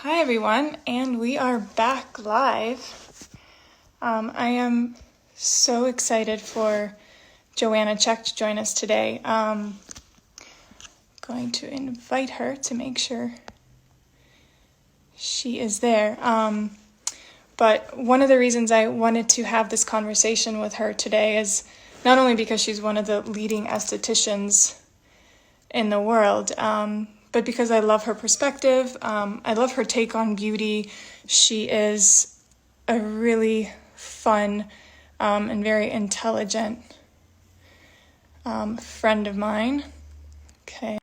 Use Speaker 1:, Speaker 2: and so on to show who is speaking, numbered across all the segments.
Speaker 1: Hi everyone, and we are back live. I am so excited for Joanna Cheque to join us today. Going to invite her to make sure she is there. But one of the reasons I wanted to have this conversation with her today is not only because she's one of the leading estheticians in the world, but because I love her perspective. I love her take on beauty. She is a really fun and very intelligent friend of mine. Okay.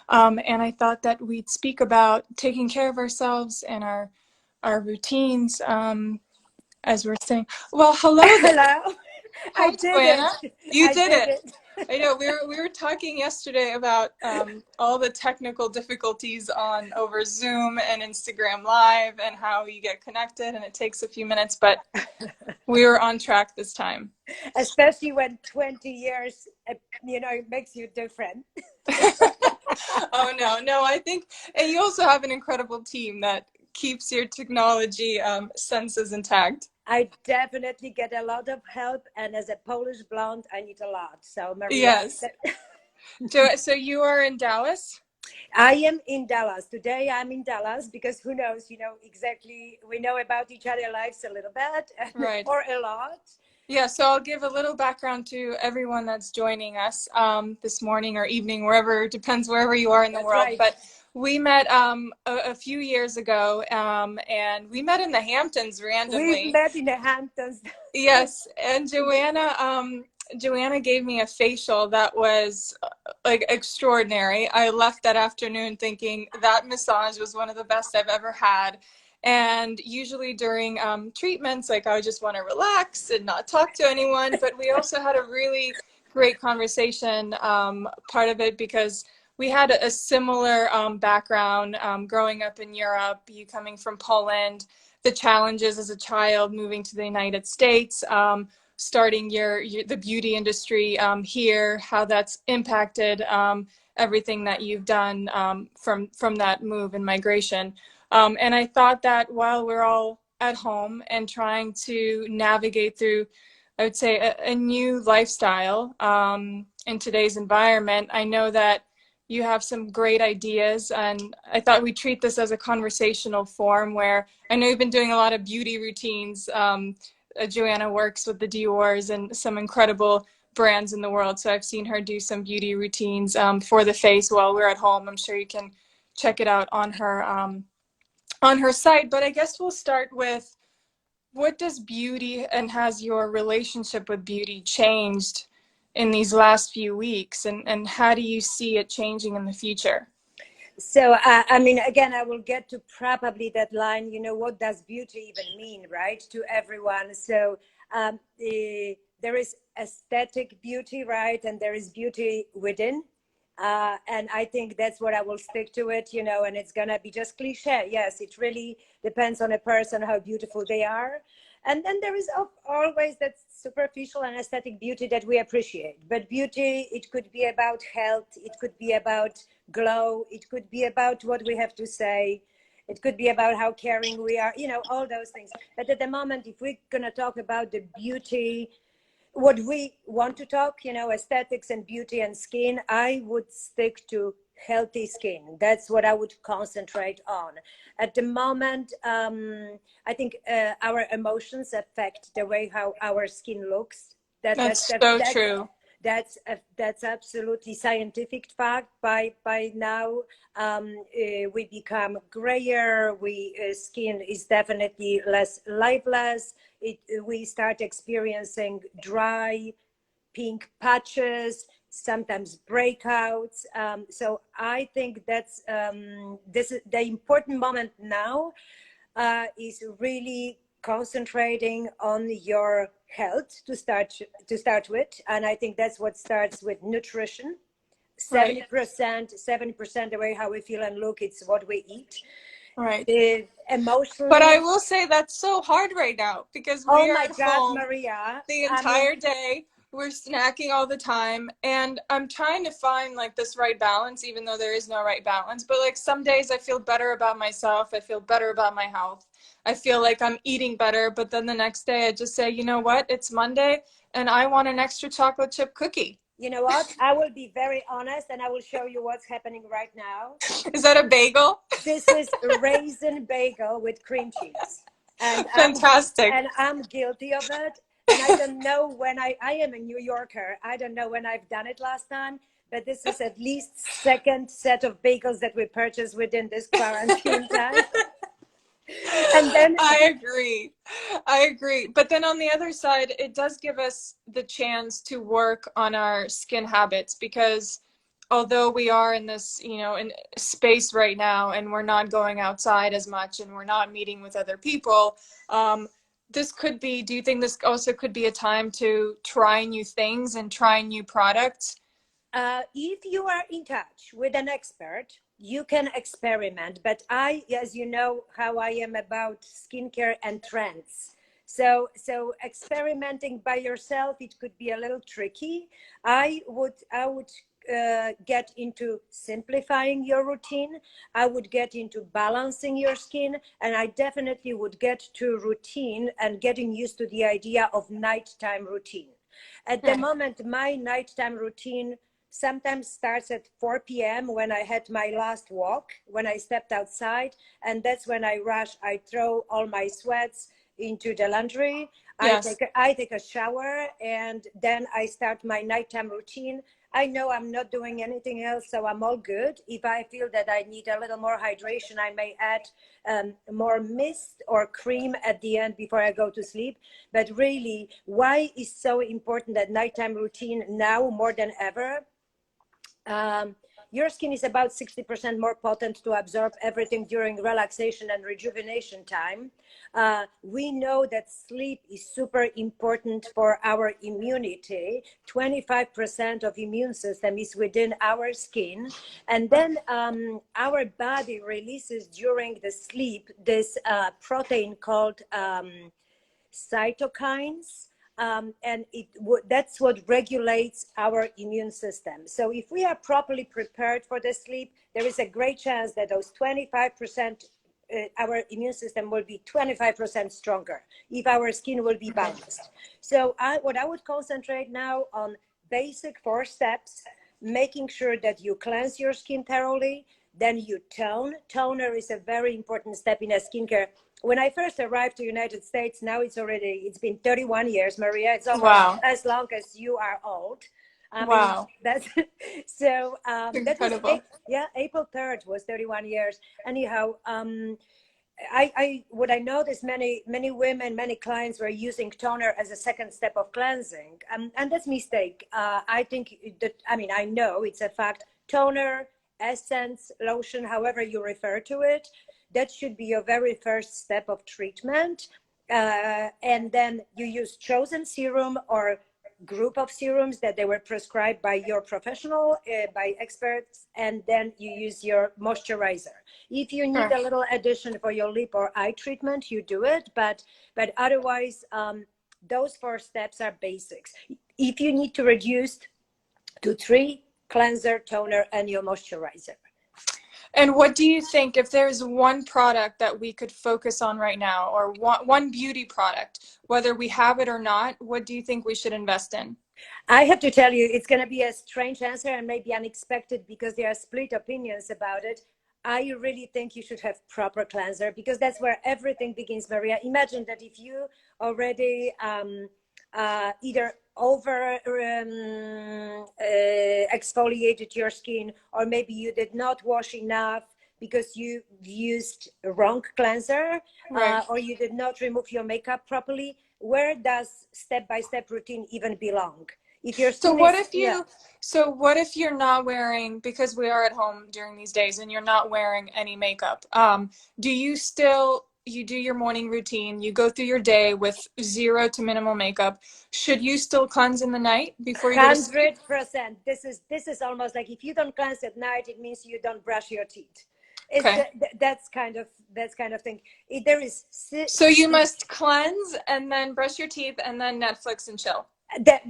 Speaker 1: And I thought that we'd speak about taking care of ourselves and our routines as we're saying. Well, hello there.
Speaker 2: Hello. I
Speaker 1: Hi,
Speaker 2: did
Speaker 1: Joanna.
Speaker 2: it.
Speaker 1: You
Speaker 2: I
Speaker 1: did
Speaker 2: did
Speaker 1: it.
Speaker 2: it.
Speaker 1: I know we were talking yesterday about all the technical difficulties on over Zoom and Instagram Live and how you get connected and it takes a few minutes, but we were on track this time.
Speaker 2: Especially when 20 years, it makes you different.
Speaker 1: Oh no, I think, and you also have an incredible team that keeps your technology senses intact.
Speaker 2: I definitely get a lot of help, and as a Polish blonde, I need a lot. So, Maria,
Speaker 1: Yes. So you are in Dallas?
Speaker 2: I am in Dallas. Today, I'm in Dallas because who knows, exactly, we know about each other's lives a little bit
Speaker 1: Right.
Speaker 2: or a lot.
Speaker 1: Yeah, so I'll give a little background to everyone that's joining us this morning or evening, wherever, depends wherever you are in the
Speaker 2: That's
Speaker 1: world.
Speaker 2: right.
Speaker 1: But we met a few years ago, and we met in the Hamptons
Speaker 2: We've
Speaker 1: randomly.
Speaker 2: met in the Hamptons.
Speaker 1: Yes, and Joanna gave me a facial that was like extraordinary. I left that afternoon thinking that massage was one of the best I've ever had. And usually during treatments, like I would just want to relax and not talk to anyone. But we also had a really great conversation, part of it because we had a similar background growing up in Europe, you coming from Poland, the challenges as a child moving to the United States, starting the beauty industry here, how that's impacted everything that you've done from that move and migration. And I thought that while we're all at home and trying to navigate through, I would say, a new lifestyle in today's environment, I know that you have some great ideas, and I thought we'd treat this as a conversational form where I know you've been doing a lot of beauty routines. Joanna works with the Dior's and some incredible brands in the world, so I've seen her do some beauty routines for the face while we're at home. I'm sure you can check it out on her site. But I guess we'll start with, what does beauty and has your relationship with beauty changed in these last few weeks, and how do you see it changing in the future?
Speaker 2: So, I mean, again, I will get to probably that line, what does beauty even mean, right, to everyone? So there is aesthetic beauty, right? And there is beauty within. And I think that's what I will stick to it, and it's going to be just cliche. Yes, it really depends on a person, how beautiful they are. And then there is always that superficial and aesthetic beauty that we appreciate. But beauty, it could be about health, it could be about glow, it could be about what we have to say, it could be about how caring we are, all those things. But at the moment, if we're going to talk about the beauty, what we want to talk, aesthetics and beauty and skin, I would stick to healthy skin. That's what I would concentrate on. At the moment, I think our emotions affect the way how our skin looks.
Speaker 1: That's so true.
Speaker 2: That's absolutely scientific fact. By now, we become grayer. Skin is definitely less lifeless. We start experiencing dry, pink patches, sometimes breakouts. So I think that's this is the important moment now. Is really concentrating on your health to start with, and I think that's what starts with nutrition.
Speaker 1: Right.
Speaker 2: 70% the way how we feel and look, it's what we eat.
Speaker 1: Right. But I
Speaker 2: Emotionally,
Speaker 1: will say that's so hard right now because
Speaker 2: oh
Speaker 1: we are
Speaker 2: my
Speaker 1: at
Speaker 2: God,
Speaker 1: home
Speaker 2: Maria,
Speaker 1: the
Speaker 2: I mean,
Speaker 1: entire day. we're snacking all the time, and I'm trying to find like this right balance, even though there is no right balance. But like some days I feel better about myself, I feel better about my health, I feel like I'm eating better, but then the next day I just say, you know what, it's Monday and I want an extra chocolate chip cookie.
Speaker 2: You know what? I will be very honest and I will show you what's happening right now.
Speaker 1: Is that a bagel?
Speaker 2: This is raisin bagel with cream cheese. And
Speaker 1: Fantastic.
Speaker 2: I'm guilty of it. And I don't know when I am a New Yorker. I don't know when I've done it last time, but this is at least second set of bagels that we purchased within this quarantine time. And then
Speaker 1: I agree. I agree. But then on the other side, it does give us the chance to work on our skin habits, because although we are in this, you know, in space right now and we're not going outside as much and we're not meeting with other people, this could be, do you think this also could be a time to try new things and try new products?
Speaker 2: if you are in touch with an expert, you can experiment. But I, as you know, how I am about skincare and trends. So experimenting by yourself, it could be a little tricky. I would get into simplifying your routine. I would get into balancing your skin, and I definitely would get to routine and getting used to the idea of nighttime routine. At the moment, my nighttime routine sometimes starts at 4 p.m. when I had my last walk, when I stepped outside, and that's when I rush. I throw all my sweats into the laundry.
Speaker 1: Yes.
Speaker 2: I take a shower, and then I start my nighttime routine. I know I'm not doing anything else, so I'm all good. If I feel that I need a little more hydration, I may add more mist or cream at the end before I go to sleep. But really, why is so important that nighttime routine now more than ever? Your skin is about 60% more potent to absorb everything during relaxation and rejuvenation time. We know that sleep is super important for our immunity. 25% of immune system is within our skin. And then our body releases during the sleep this protein called cytokines. And that's what regulates our immune system. So if we are properly prepared for the sleep, there is a great chance that those 25%, our immune system will be 25% stronger if our skin will be balanced. So what I would concentrate now on basic 4 steps, making sure that you cleanse your skin thoroughly, then you tone. Toner is a very important step in a skincare. When I first arrived to United States, now it's been 31 years, Maria. It's almost as long as you are old. I mean, that's so that was
Speaker 1: Incredible.
Speaker 2: April 3rd was 31 years. Anyhow, what I noticed, many women, many clients were using toner as a second step of cleansing, and that's a mistake. I think that, I mean, I know it's a fact. Toner, essence, lotion, however you refer to it, that should be your very first step of treatment. And then you use chosen serum or group of serums that they were prescribed by your professional, by experts, and then you use your moisturizer. If you need a little addition for your lip or eye treatment, you do it, but otherwise, those 4 steps are basics. If you need to reduce to 3, cleanser, toner, and your moisturizer.
Speaker 1: And what do you think, if there's one product that we could focus on right now, or one beauty product, whether we have it or not, what do you think we should invest in?
Speaker 2: I have to tell you, it's going to be a strange answer and maybe unexpected because there are split opinions about it. I really think you should have proper cleanser, because that's where everything begins, Maria. Imagine that if you already either over exfoliated your skin, or maybe you did not wash enough because you used a wrong cleanser, or you did not remove your makeup properly. Where does step-by-step routine even belong? If your skin
Speaker 1: so what if you're not wearing, because we are at home during these days and you're not wearing any makeup, do you still, you do your morning routine, you go through your day with 0 to minimal makeup, should you still cleanse in the night before you go to sleep?
Speaker 2: 100%. This is almost like, if you don't cleanse at night, it means you don't brush your teeth. That's kind of thing. There is
Speaker 1: so you must cleanse and then brush your teeth and then Netflix and chill.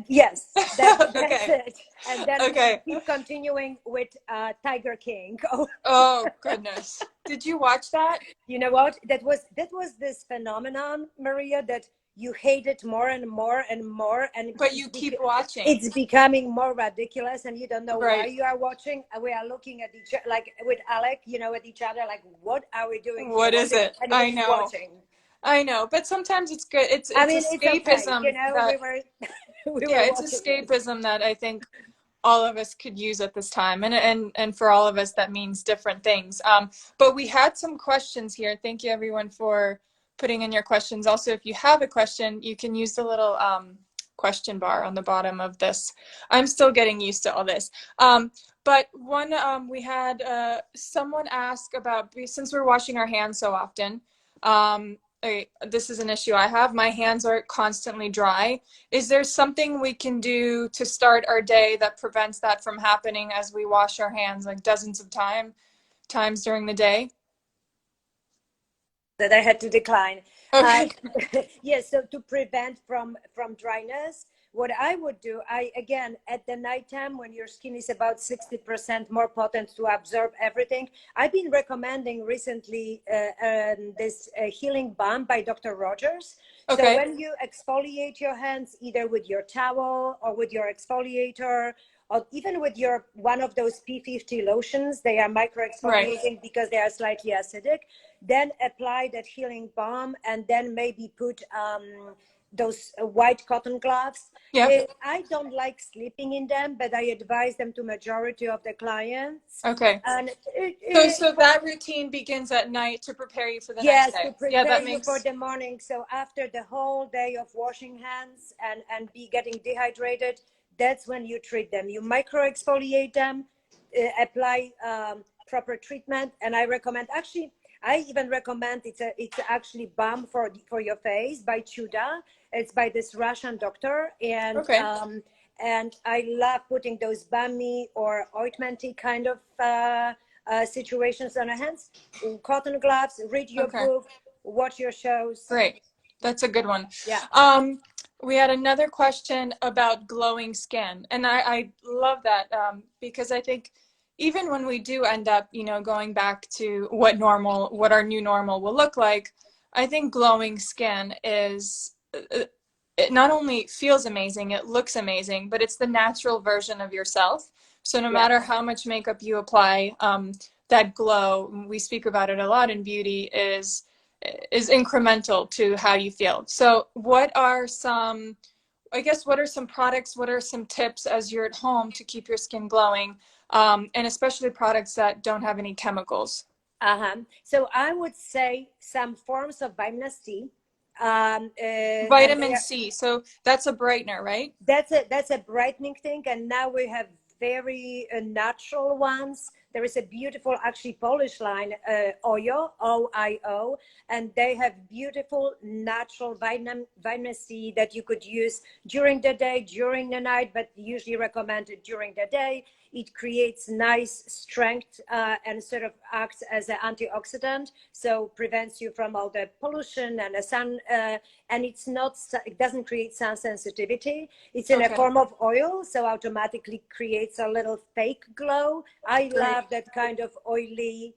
Speaker 2: Yes, that's
Speaker 1: Okay.
Speaker 2: it. And then we
Speaker 1: Okay.
Speaker 2: keep continuing with Tiger King. Oh,
Speaker 1: Oh, goodness. Did you watch that?
Speaker 2: you know what? That was this phenomenon, Maria, that you hate it more and more and more, and
Speaker 1: But you keep watching.
Speaker 2: it's becoming more ridiculous, and you don't know why
Speaker 1: Right.
Speaker 2: you are watching. We are looking at each, like with Alec, at each other, like, what are we doing here?
Speaker 1: What is it?
Speaker 2: And
Speaker 1: I
Speaker 2: we keep
Speaker 1: know.
Speaker 2: watching.
Speaker 1: I know. But sometimes it's good.
Speaker 2: I
Speaker 1: It's
Speaker 2: mean, it's okay.
Speaker 1: escapism
Speaker 2: We
Speaker 1: that,
Speaker 2: were we
Speaker 1: yeah,
Speaker 2: were
Speaker 1: it's
Speaker 2: watching it.
Speaker 1: escapism that I think all of us could use at this time, and for all of us that means different things. But we had some questions here. Thank you everyone for putting in your questions. Also, if you have a question, you can use the little question bar on the bottom of this. I'm still getting used to all this. But one, we had someone ask about, since we're washing our hands so often, this is an issue I have. My hands are constantly dry. Is there something we can do to start our day that prevents that from happening as we wash our hands like dozens of times during the day?
Speaker 2: That I had to decline. Uh,
Speaker 1: Okay.
Speaker 2: yes, so to prevent from dryness, what I would do, I again at the nighttime when your skin is about 60% more potent to absorb everything, I've been recommending recently this healing balm by Dr. Rogers. So
Speaker 1: Okay.
Speaker 2: when you exfoliate your hands, either with your towel or with your exfoliator, or even with your one of those P50 lotions, they are micro
Speaker 1: Right.
Speaker 2: exfoliating because they are slightly acidic. Then apply that healing balm, and then maybe put those white cotton gloves.
Speaker 1: Yep.
Speaker 2: I don't like sleeping in them, but I advise them to majority of the clients.
Speaker 1: Okay.
Speaker 2: And
Speaker 1: So that routine begins at night to prepare you for the next
Speaker 2: yes, to
Speaker 1: day. Yeah,
Speaker 2: prepare
Speaker 1: that
Speaker 2: you for
Speaker 1: makes
Speaker 2: the morning. So after the whole day of washing hands and be getting dehydrated, that's when you treat them. You micro exfoliate them, apply proper treatment, and I recommend, actually, I even recommend, it's actually balm for your face by Chuda. It's by this Russian doctor,
Speaker 1: okay.
Speaker 2: and I love putting those balmy or ointmenty kind of situations on our hands. Cotton gloves, read your
Speaker 1: Okay.
Speaker 2: book, watch your shows.
Speaker 1: Great. That's a good one.
Speaker 2: Yeah.
Speaker 1: We had another question about glowing skin, and I love that because I think even when we do end up, going back to what our new normal will look like, I think glowing skin is it not only feels amazing, it looks amazing, but it's the natural version of yourself. So no
Speaker 2: Yeah.
Speaker 1: matter how much makeup you apply, that glow, we speak about it a lot in beauty, is incremental to how you feel. So what are some products, what are some tips as you're at home to keep your skin glowing, and especially products that don't have any chemicals?
Speaker 2: Uh-huh. So I would say some forms of vitamin C. And
Speaker 1: Vitamin C, so that's a brightener, right?
Speaker 2: that's a brightening thing, and now we have very natural ones. There is a beautiful, actually, Polish line, OIO, and they have beautiful natural vitamin C that you could use during the day, during the night, but usually recommended during the day. It creates nice strength and sort of acts as an antioxidant, so prevents you from all the pollution and the sun. And it doesn't create sun sensitivity. It's in a
Speaker 1: Okay.
Speaker 2: form of oil, so automatically creates a little fake glow. I
Speaker 1: Great.
Speaker 2: love that kind of oily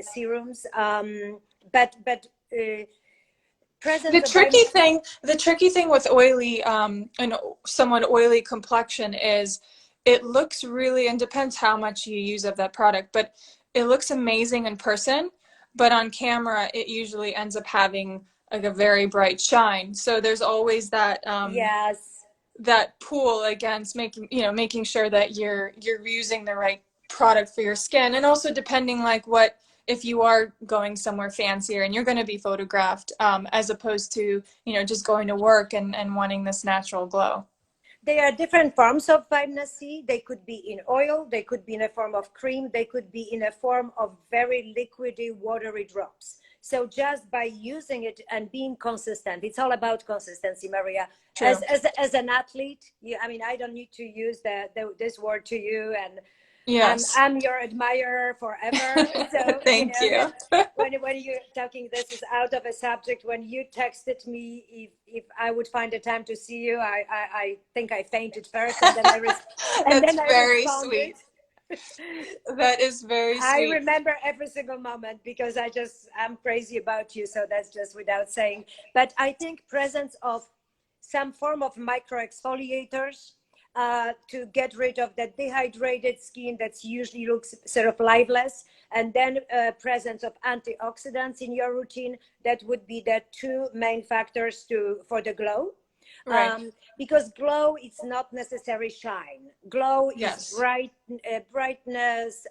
Speaker 2: serums, but presence of vitamin.
Speaker 1: The tricky thing with oily and somewhat oily complexion is it looks really, and depends how much you use of that product, but it looks amazing in person, but on camera it usually ends up having like a very bright shine. So there's always
Speaker 2: Yes.
Speaker 1: that pool against making sure that you're using the right product for your skin, and also depending like what, if you are going somewhere fancier and you're going to be photographed, as opposed to just going to work and wanting this natural glow.
Speaker 2: There are different forms of vitamin C. They could be in oil, they could be in a form of cream, they could be in a form of very liquidy, watery drops. So just by using it and being consistent, it's all about consistency, Maria.
Speaker 1: True.
Speaker 2: As an athlete, I mean, I don't need to use this word to you, and
Speaker 1: Yes.
Speaker 2: I'm your admirer forever. So, you
Speaker 1: Thank
Speaker 2: know,
Speaker 1: you.
Speaker 2: that when you're talking, this is out of a subject. When you texted me if I would find a time to see you, I think I fainted first, and then
Speaker 1: That's
Speaker 2: I
Speaker 1: very
Speaker 2: responded.
Speaker 1: sweet. That is very
Speaker 2: I
Speaker 1: sweet.
Speaker 2: remember every single moment because I'm crazy about you. So that's just without saying. But I think presence of some form of micro exfoliators to get rid of that dehydrated skin that's usually looks sort of lifeless, and then presence of antioxidants in your routine. That would be the two main factors for the glow.
Speaker 1: Right.
Speaker 2: Because glow is not necessarily shine. Glow is
Speaker 1: Yes.
Speaker 2: brightness.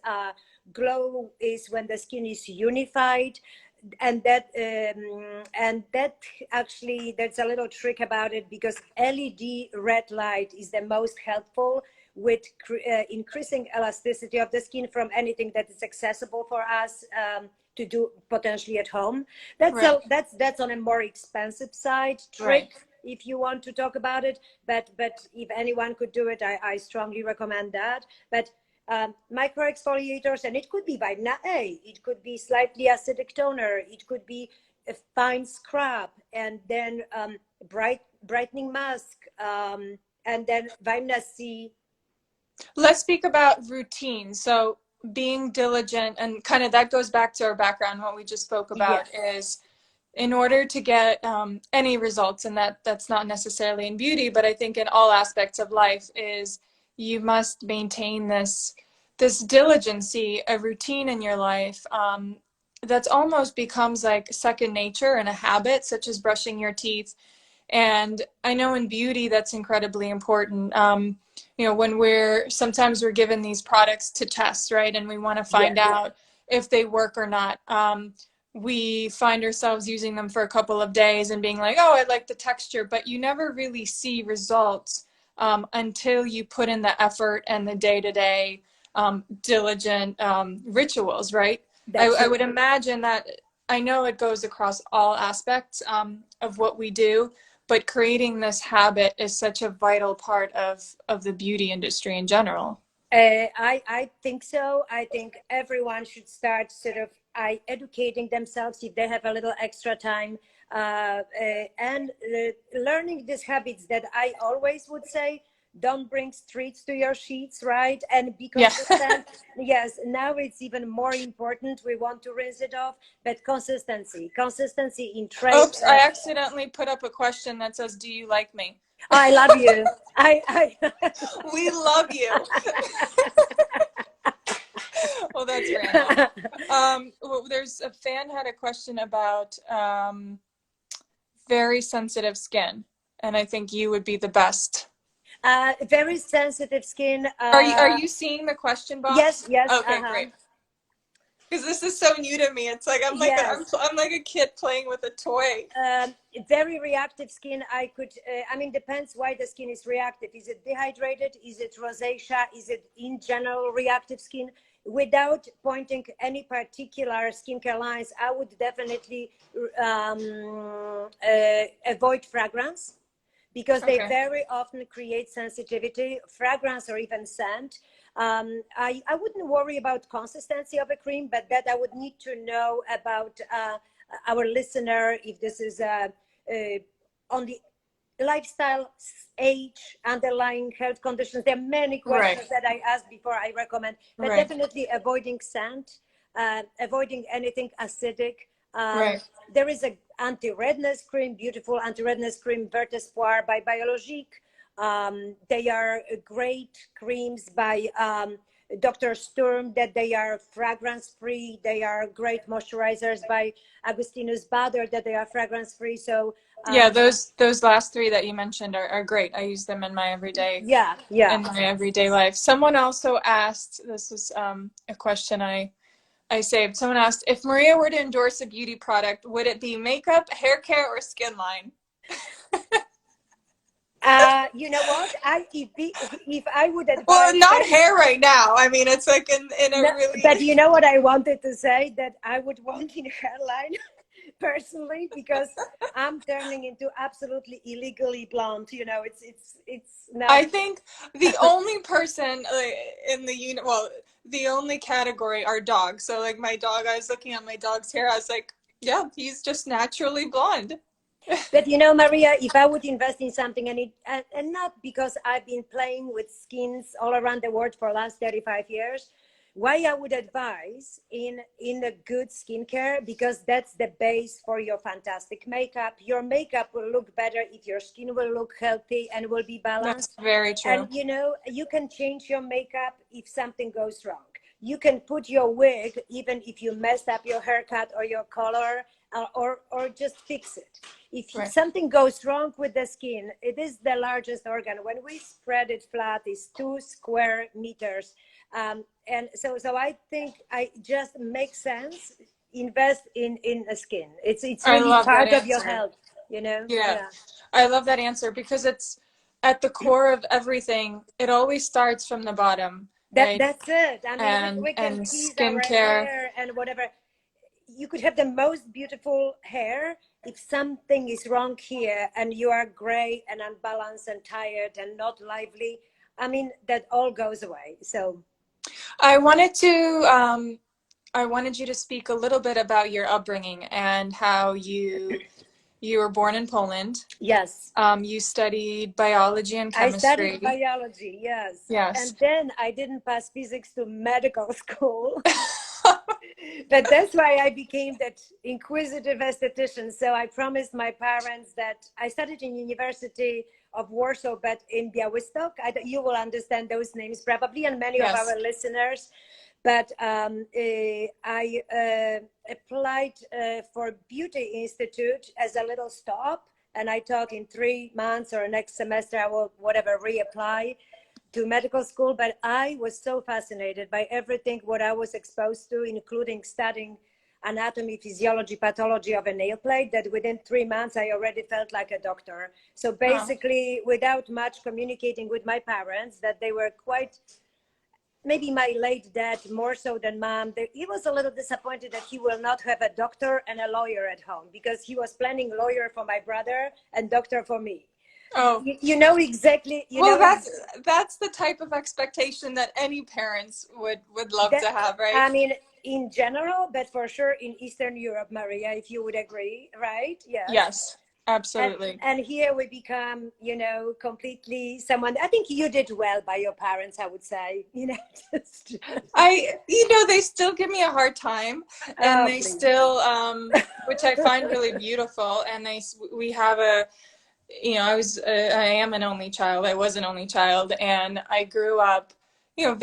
Speaker 2: Glow is when the skin is unified, and that actually, there's a little trick about it, because LED red light is the most helpful with increasing elasticity of the skin from anything that is accessible for us to do potentially at home.
Speaker 1: Right.
Speaker 2: That's on a more expensive side
Speaker 1: Right.
Speaker 2: trick if you want to talk about it, but if anyone could do it, I strongly recommend that. But micro exfoliators, and it could be vitamin A, it could be slightly acidic toner, it could be a fine scrub, and then brightening mask, and then vitamin C.
Speaker 1: Let's speak about routine. So being diligent, and kind of that goes back to our background. What we just spoke about
Speaker 2: Yes,
Speaker 1: is, in order to get any results, and that's not necessarily in beauty, but I think in all aspects of life, is you must maintain this diligency, a routine in your life that's almost becomes like second nature and a habit, such as brushing your teeth. And I know in beauty that's incredibly important. You know, when sometimes we're given these products to test, right? And we want to find
Speaker 2: yes,
Speaker 1: out if they work or not. We find ourselves using them for a couple of days and being like, oh, I like the texture, but you never really see results until you put in the effort and the day-to-day diligent rituals, right?
Speaker 2: that's
Speaker 1: I
Speaker 2: true.
Speaker 1: would imagine that. I know it goes across all aspects of what we do, but creating this habit is such a vital part of the beauty industry in general.
Speaker 2: I think so. I think everyone should start sort of educating themselves if they have a little extra time, and learning these habits that I always would say: don't bring streets to your sheets, right? And be
Speaker 1: Yeah.
Speaker 2: consistent. Yes, now it's even more important. We want to rinse it off, but consistency in trade.
Speaker 1: Oops, I accidentally put up a question that says, "Do you like me?"
Speaker 2: I love you. I
Speaker 1: We love you. Well, that's random. Well, there's a fan had a question about very sensitive skin, and I think you would be the best.
Speaker 2: very sensitive skin.
Speaker 1: Are you seeing the question
Speaker 2: Yes,
Speaker 1: box?
Speaker 2: yes,
Speaker 1: Okay, great. Because this is so new to me. It's like
Speaker 2: yes.
Speaker 1: I'm like a kid playing with a toy.
Speaker 2: Very reactive skin. I mean, depends why the skin is reactive. Is it dehydrated? Is it rosacea? Is it in general reactive skin? Without pointing any particular skincare lines, I would definitely avoid fragrance, because they
Speaker 1: Okay.
Speaker 2: very often create sensitivity, fragrance or even scent. I wouldn't worry about consistency of a cream, but that I would need to know about our listener, if this is on the lifestyle, age, underlying health conditions. There are many
Speaker 1: Right.
Speaker 2: questions that I ask before I recommend, but
Speaker 1: Right.
Speaker 2: definitely avoiding scent, avoiding anything acidic. Um,
Speaker 1: Right.
Speaker 2: there is a anti-redness cream, beautiful anti-redness cream, Vert Espoir by Biologique. They are great creams by Dr. Sturm, that they are fragrance free. They are great moisturizers by Agustinus Bader, that they are fragrance free. So
Speaker 1: Yeah,
Speaker 2: um,
Speaker 1: those last three that you mentioned are great. I use them
Speaker 2: yeah, yeah.
Speaker 1: in my everyday life. Someone also asked, this is a question I saved. Someone asked, if Maria were to endorse a beauty product, would it be makeup, hair care, or skin line?
Speaker 2: You know what? If I would
Speaker 1: Well,
Speaker 2: advise
Speaker 1: not
Speaker 2: any,
Speaker 1: hair right now. I mean, it's like in a
Speaker 2: no,
Speaker 1: really
Speaker 2: but you know what I wanted to say, that I would want in hairline personally, because I'm turning into absolutely illegally blonde. You know, it's not.
Speaker 1: I think the only person in the well, the only category are dogs. So like my dog, I was looking at my dog's hair. I was like, yeah, he's just naturally blonde.
Speaker 2: But you know, Maria, if I would invest in something, and not because I've been playing with skins all around the world for the last 35 years, why I would advise in a good skincare, because that's the base for your fantastic makeup. Your makeup will look better if your skin will look healthy and will be
Speaker 1: That's
Speaker 2: balanced.
Speaker 1: very
Speaker 2: And
Speaker 1: true.
Speaker 2: you know, you can change your makeup if something goes wrong. You can put your wig even if you messed up your haircut or your color, or just fix it. If
Speaker 1: Right.
Speaker 2: something goes wrong with the skin, it is the largest organ. When we spread it flat, it's 2 square meters. And so I think I just make sense. Invest in the skin. It's
Speaker 1: I
Speaker 2: really
Speaker 1: love that
Speaker 2: part of your
Speaker 1: answer.
Speaker 2: health. You know.
Speaker 1: Yeah.
Speaker 2: Yeah.
Speaker 1: I love that answer because it's at the core of everything. It always starts from the bottom, right?
Speaker 2: That's it. I mean, we can
Speaker 1: And
Speaker 2: tease our
Speaker 1: skincare.
Speaker 2: hair and whatever. You could have the most beautiful hair. If something is wrong here and you are gray and unbalanced and tired and not lively, I mean, that all goes away. So
Speaker 1: I wanted to I wanted you to speak a little bit about your upbringing and how you were born in Poland.
Speaker 2: yes,
Speaker 1: You studied biology and
Speaker 2: I studied
Speaker 1: chemistry.
Speaker 2: biology, yes.
Speaker 1: Yes.
Speaker 2: And then I didn't pass physics to medical school. But that's why I became that inquisitive esthetician. So I promised my parents that I studied in University of Warsaw, but in Białystok. You will understand those names probably, and many of
Speaker 1: Yes.
Speaker 2: our listeners. But I applied for Beauty Institute as a little stop, and I thought in 3 months or next semester I will whatever reapply to medical school. But I was so fascinated by everything what I was exposed to, including studying anatomy, physiology, pathology of a nail plate, that within 3 months I already felt like a doctor. So
Speaker 1: Oh.
Speaker 2: basically, without much communicating with my parents, that they were quite, maybe my late dad more so than mom, he was a little disappointed that he will not have a doctor and a lawyer at home, because he was planning lawyer for my brother and doctor for me.
Speaker 1: Oh.
Speaker 2: You know exactly,
Speaker 1: Well, that's the type of expectation that any parents would love
Speaker 2: that,
Speaker 1: to have, right?
Speaker 2: I mean, in general, but for sure in Eastern Europe, Maria, if you would agree, right? Yes.
Speaker 1: Yes,
Speaker 2: And,
Speaker 1: absolutely.
Speaker 2: and here we become, you know, completely someone. I think you did well by your parents, I would say, you know. Just,
Speaker 1: They still give me a hard time, and
Speaker 2: oh,
Speaker 1: they
Speaker 2: please.
Speaker 1: still, which I find really beautiful. And we have I am an only child. I was an only child, and I grew up,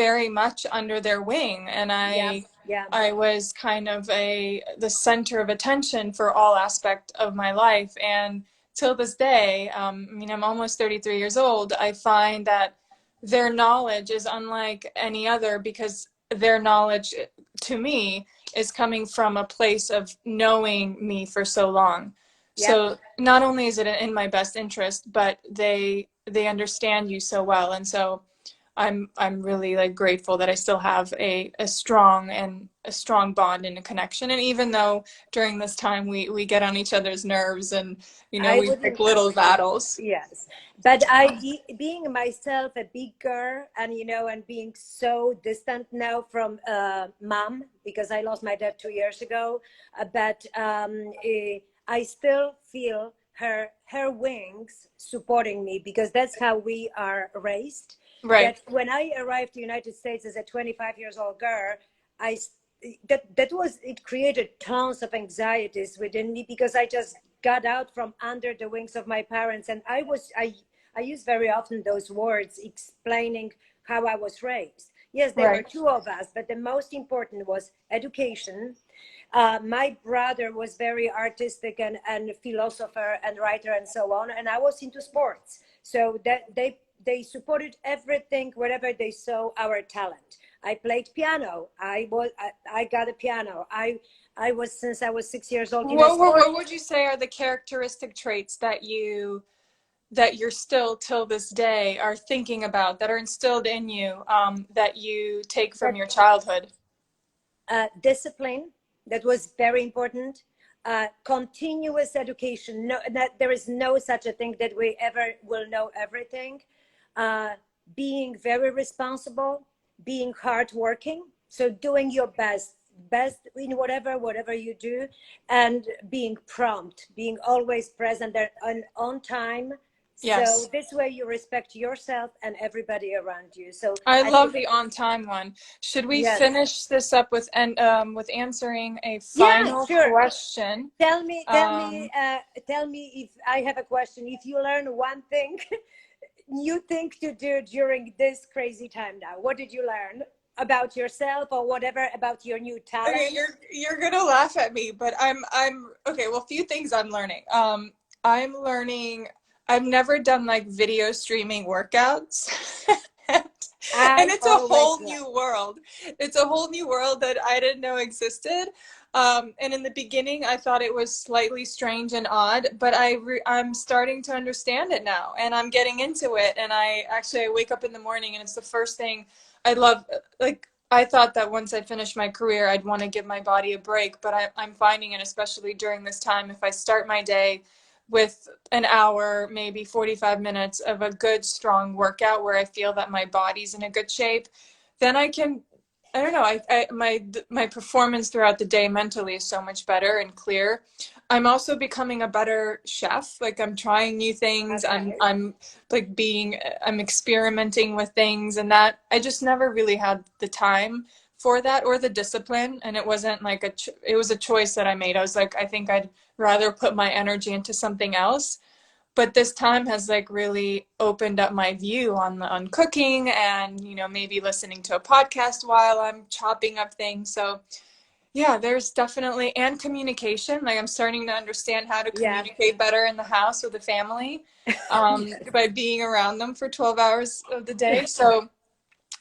Speaker 1: very much under their wing, and
Speaker 2: Yeah, yeah,
Speaker 1: I was kind of the center of attention for all aspect of my life. And till this day, I'm almost 33 years old. I find that their knowledge is unlike any other, because their knowledge to me is coming from a place of knowing me for so long.
Speaker 2: yeah.
Speaker 1: So not only is it in my best interest, but they understand you so well. And so I'm really like grateful that I still have a strong bond and a connection. And even though during this time we get on each other's nerves, and
Speaker 2: I
Speaker 1: we pick
Speaker 2: wouldn't,
Speaker 1: little battles.
Speaker 2: yes. But being myself a big girl, and, you know, and being so distant now from mom, because I lost my dad 2 years ago, but I still feel her wings supporting me, because that's how we are raised.
Speaker 1: Right,
Speaker 2: That when I arrived to the United States as a 25 years old girl, I that was, it created tons of anxieties within me, because I just got out from under the wings of my parents, and I use very often those words explaining how I was raised. Yes, there were
Speaker 1: right.
Speaker 2: two of us, but the most important was education. My brother was very artistic and philosopher and writer and so on, and I was into sports. So that they supported everything wherever they saw our talent. I played piano. I got a piano. I was, since I was 6 years old, in a sport.
Speaker 1: What would you say are the characteristic traits that you're still till this day are thinking about, that are instilled in you, that you take from
Speaker 2: That
Speaker 1: your childhood?
Speaker 2: discipline, that was very important. Continuous education. No, that there is no such a thing that we ever will know everything. Being very responsible, being hardworking, so doing your best in whatever you do, and being prompt, being always present there and on time. So
Speaker 1: Yes.
Speaker 2: this way you respect yourself and everybody around you. So
Speaker 1: I
Speaker 2: I think,
Speaker 1: love the on time one. Should we
Speaker 2: yes,
Speaker 1: finish this up with answering a
Speaker 2: yeah,
Speaker 1: final
Speaker 2: sure.
Speaker 1: question?
Speaker 2: Tell me,
Speaker 1: Um,
Speaker 2: tell me if I have a question. If you learn one thing new thing to do during this crazy time now, what did you learn about yourself or whatever about your new
Speaker 1: okay,
Speaker 2: talents?
Speaker 1: you're gonna laugh at me, but I'm okay. Well, a few things I'm learning. I'm learning. I've never done like video streaming workouts. And
Speaker 2: I
Speaker 1: it's a
Speaker 2: always
Speaker 1: whole
Speaker 2: love.
Speaker 1: new world. It's a whole new world that I didn't know existed. And in the beginning, I thought it was slightly strange and odd, but I'm starting to understand it now, and I'm getting into it. And I wake up in the morning, and it's the first thing I love. Like I thought that once I finished my career, I'd want to give my body a break, but I'm finding it, especially during this time, if I start my day with an hour, maybe 45 minutes of a good, strong workout where I feel that my body's in a good shape, then I can, I don't know, my performance throughout the day mentally is so much better and clear. I'm also becoming a better chef. Like I'm trying new things.
Speaker 2: Okay.
Speaker 1: I'm like I'm experimenting with things, and that I just never really had the time for that or the discipline. And it wasn't like it was a choice that I made. I was like, I think I'd rather put my energy into something else. But this time has like really opened up my view on cooking, and maybe listening to a podcast while I'm chopping up things. So yeah, there's definitely, and communication. Like I'm starting to understand how to
Speaker 2: Yeah.
Speaker 1: communicate better in the house with the family, by being around them for 12 hours of the day. So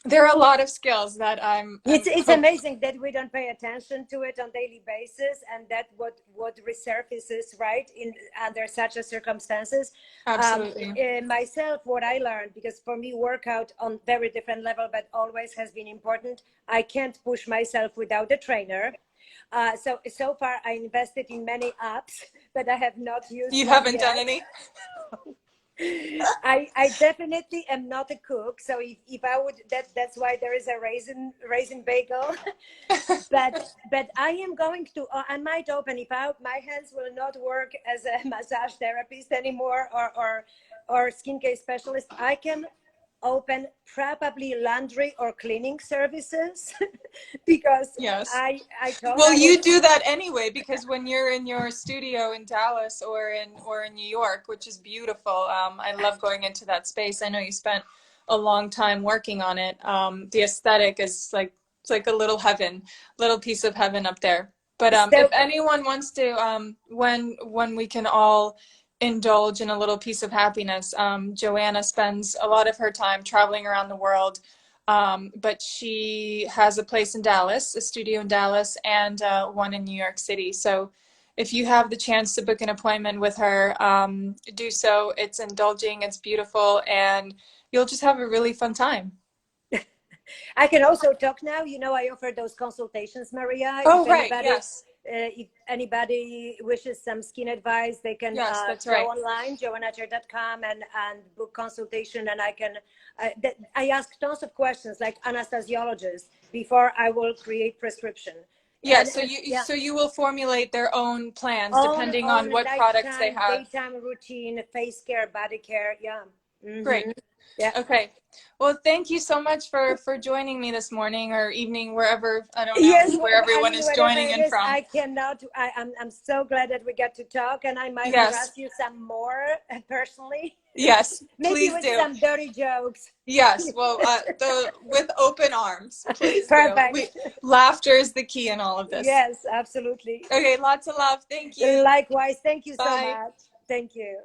Speaker 1: there are a lot of skills that
Speaker 2: It's amazing that we don't pay attention to it on daily basis, and that what resurfaces right in under such a circumstances.
Speaker 1: Absolutely.
Speaker 2: Myself, what I learned, because for me workout on very different level, but always has been important. I can't push myself without a trainer. So far I invested in many apps, but I have not used
Speaker 1: You
Speaker 2: one
Speaker 1: haven't done
Speaker 2: yet.
Speaker 1: any?
Speaker 2: I definitely am not a cook, so if I would, that's why there is a raisin bagel. But I am going to, I might open, if my hands will not work as a massage therapist anymore, or skincare specialist, I can open probably laundry or cleaning services because
Speaker 1: Yes.
Speaker 2: I thought
Speaker 1: Well,
Speaker 2: I was.
Speaker 1: you do that anyway, because when you're in your studio in Dallas or in New York, which is beautiful, I love going into that space. I know you spent a long time working on it. The aesthetic is like it's like a little heaven, little piece of heaven up there. But if
Speaker 2: So
Speaker 1: anyone wants to, when we can all indulge in a little piece of happiness, Joanna spends a lot of her time traveling around the world, but she has a place in Dallas, a studio in Dallas, and one in New York City. So if you have the chance to book an appointment with her, do so. It's indulging, it's beautiful, and you'll just have a really fun time.
Speaker 2: I can also talk now. I offer those consultations, Maria.
Speaker 1: Oh, right. Yes.
Speaker 2: If anybody wishes some skin advice, they can
Speaker 1: Yes, that's
Speaker 2: go
Speaker 1: right.
Speaker 2: online, joannacher.com, and book consultation. And I ask tons of questions like anesthesiologists before I will create prescription.
Speaker 1: Yes, so
Speaker 2: And yeah,
Speaker 1: you will formulate their own plans
Speaker 2: own
Speaker 1: depending on
Speaker 2: own
Speaker 1: what products they
Speaker 2: lifetime,
Speaker 1: have.
Speaker 2: daytime routine, face care, body care. Yeah.
Speaker 1: Great.
Speaker 2: Yeah.
Speaker 1: Okay. Well, thank you so much for joining me this morning or evening, wherever, I don't know
Speaker 2: Yes,
Speaker 1: where
Speaker 2: I
Speaker 1: everyone
Speaker 2: mean,
Speaker 1: is
Speaker 2: whatever
Speaker 1: joining
Speaker 2: it
Speaker 1: in
Speaker 2: is,
Speaker 1: from.
Speaker 2: I cannot. I'm so glad that we got to talk, and I might
Speaker 1: Yes.
Speaker 2: harass you some more personally,
Speaker 1: Yes,
Speaker 2: maybe
Speaker 1: please
Speaker 2: with
Speaker 1: do.
Speaker 2: some dirty jokes.
Speaker 1: Yes. Well, the with open arms, please do.
Speaker 2: Perfect.
Speaker 1: Laughter is the key in all of this.
Speaker 2: Yes, absolutely.
Speaker 1: Okay, lots of love. Thank you.
Speaker 2: Likewise, thank you so
Speaker 1: Bye.
Speaker 2: much. Thank you.